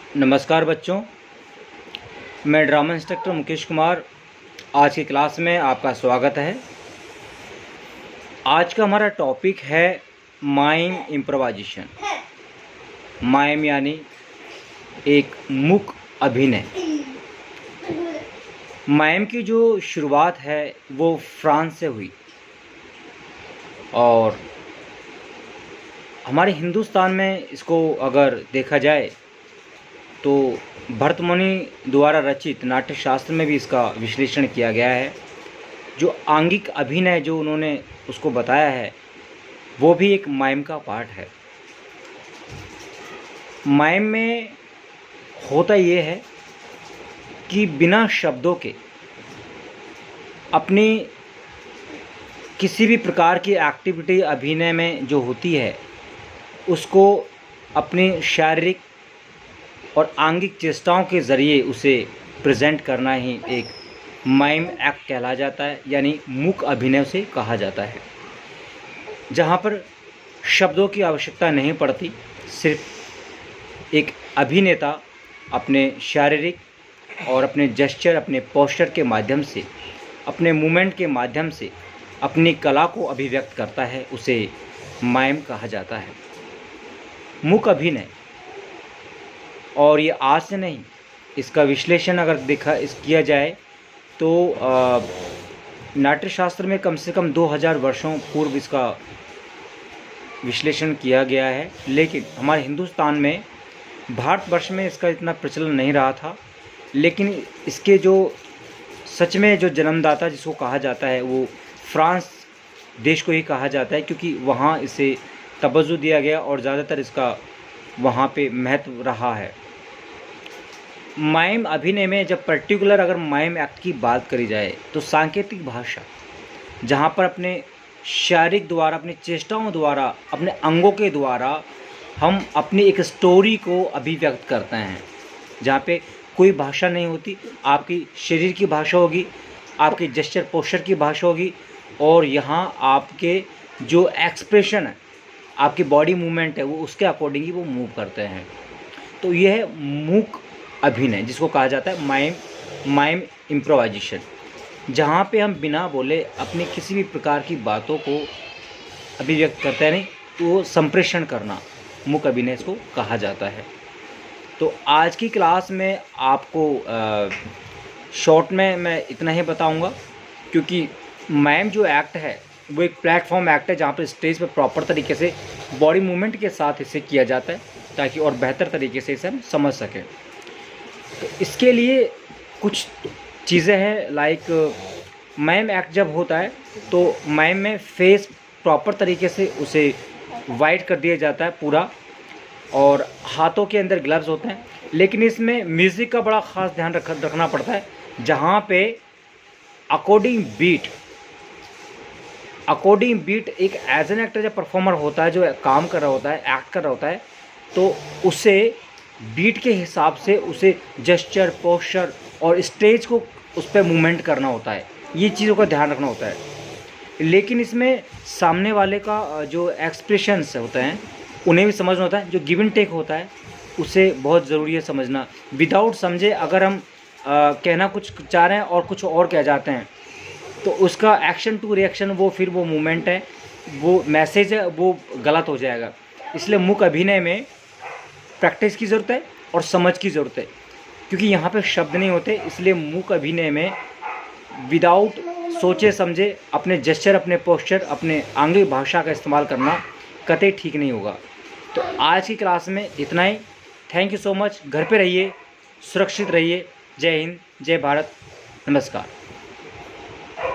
नमस्कार बच्चों, मैं ड्रामा इंस्ट्रक्टर मुकेश कुमार। आज की क्लास में आपका स्वागत है। आज का हमारा टॉपिक है माइम इम्प्रोवाइजेशन। माइम यानी एक मूक अभिनय। माइम की जो शुरुआत है वो फ्रांस से हुई और हमारे हिंदुस्तान में इसको अगर देखा जाए तो भरतमुनि द्वारा रचित नाट्य शास्त्र में भी इसका विश्लेषण किया गया है। जो आंगिक अभिनय जो उन्होंने उसको बताया है वो भी एक माइम का पार्ट है। माइम में होता ये है कि बिना शब्दों के अपनी किसी भी प्रकार की एक्टिविटी अभिनय में जो होती है उसको अपनी शारीरिक और आंगिक चेष्टाओं के ज़रिए उसे प्रेजेंट करना ही एक माइम एक्ट कहला जाता है, यानी मूक अभिनय से कहा जाता है, जहाँ पर शब्दों की आवश्यकता नहीं पड़ती। सिर्फ एक अभिनेता अपने शारीरिक और अपने जेस्चर, अपने पोस्चर के माध्यम से, अपने मूवमेंट के माध्यम से अपनी कला को अभिव्यक्त करता है, उसे माइम कहा जाता है, मूक अभिनय। और ये आज से नहीं, इसका विश्लेषण अगर किया जाए तो नाट्यशास्त्र में कम से कम 2000 वर्षों पूर्व इसका विश्लेषण किया गया है। लेकिन हमारे हिंदुस्तान में, भारतवर्ष में इसका इतना प्रचलन नहीं रहा था। लेकिन इसके जो सच में जो जन्मदाता जिसको कहा जाता है वो फ्रांस देश को ही कहा जाता है, क्योंकि वहाँ इसे तवज्जो दिया गया और ज़्यादातर इसका वहाँ पे महत्व रहा है। माइम अभिनय में जब पर्टिकुलर अगर माइम एक्ट की बात करी जाए तो सांकेतिक भाषा, जहाँ पर अपने शारीरिक द्वारा, अपनी चेष्टाओं द्वारा, अपने अंगों के द्वारा हम अपनी एक स्टोरी को अभिव्यक्त करते हैं, जहाँ पे कोई भाषा नहीं होती। आपकी शरीर की भाषा होगी, आपकी जेस्चर पोस्चर की भाषा होगी, और यहाँ आपके जो एक्सप्रेशन है, आपकी बॉडी मूवमेंट है, वो उसके अकॉर्डिंग ही वो मूव करते हैं। तो यह है मूक अभिनय, जिसको कहा जाता है माइम इम्प्रोवाइजेशन, जहाँ पे हम बिना बोले अपनी किसी भी प्रकार की बातों को अभिव्यक्त करते हैं, नहीं तो वो संप्रेषण करना मूक अभिनय इसको कहा जाता है। तो आज की क्लास में आपको शॉर्ट में मैं इतना ही बताऊंगा, क्योंकि माइम जो एक्ट है वो एक प्लेटफॉर्म एक्ट है, जहाँ पर स्टेज पर प्रॉपर तरीके से बॉडी मूवमेंट के साथ इसे किया जाता है, ताकि और बेहतर तरीके से इसे हम समझ सकें। तो इसके लिए कुछ चीज़ें हैं, लाइक माइम एक्ट जब होता है तो माइम में फेस प्रॉपर तरीके से उसे वाइट कर दिया जाता है पूरा, और हाथों के अंदर ग्लव्स होते हैं। लेकिन इसमें म्यूज़िक का बड़ा ख़ास ध्यान रखना पड़ता है, जहाँ पे अकॉर्डिंग बीट एक एज एन एक्टर जब परफॉर्मर होता है, जो काम कर रहा होता है, एक्ट कर रहा होता है, तो उसे बीट के हिसाब से उसे जेस्चर, पोस्चर और स्टेज को उस पर मूवमेंट करना होता है। ये चीज़ों का ध्यान रखना होता है। लेकिन इसमें सामने वाले का जो एक्सप्रेशंस होते हैं उन्हें भी समझना होता है। जो गिव एंड टेक होता है उसे बहुत ज़रूरी है समझना। विदाउट समझे अगर हम कहना कुछ चाह रहे हैं और कुछ और कह जाते हैं, तो उसका एक्शन टू रिएक्शन, वो फिर वो मूवमेंट है, वो मैसेज है, वो गलत हो जाएगा। इसलिए मूक अभिनय में प्रैक्टिस की ज़रूरत है और समझ की ज़रूरत है, क्योंकि यहाँ पे शब्द नहीं होते। इसलिए मूक अभिनय में विदाउट सोचे समझे अपने जेस्चर, अपने पोस्चर, अपने आंगिक भाषा का इस्तेमाल करना कतई ठीक नहीं होगा। तो आज की क्लास में इतना ही। Thank you so much. घर पे रहिए, सुरक्षित रहिए। जय हिंद, जय भारत, नमस्कार।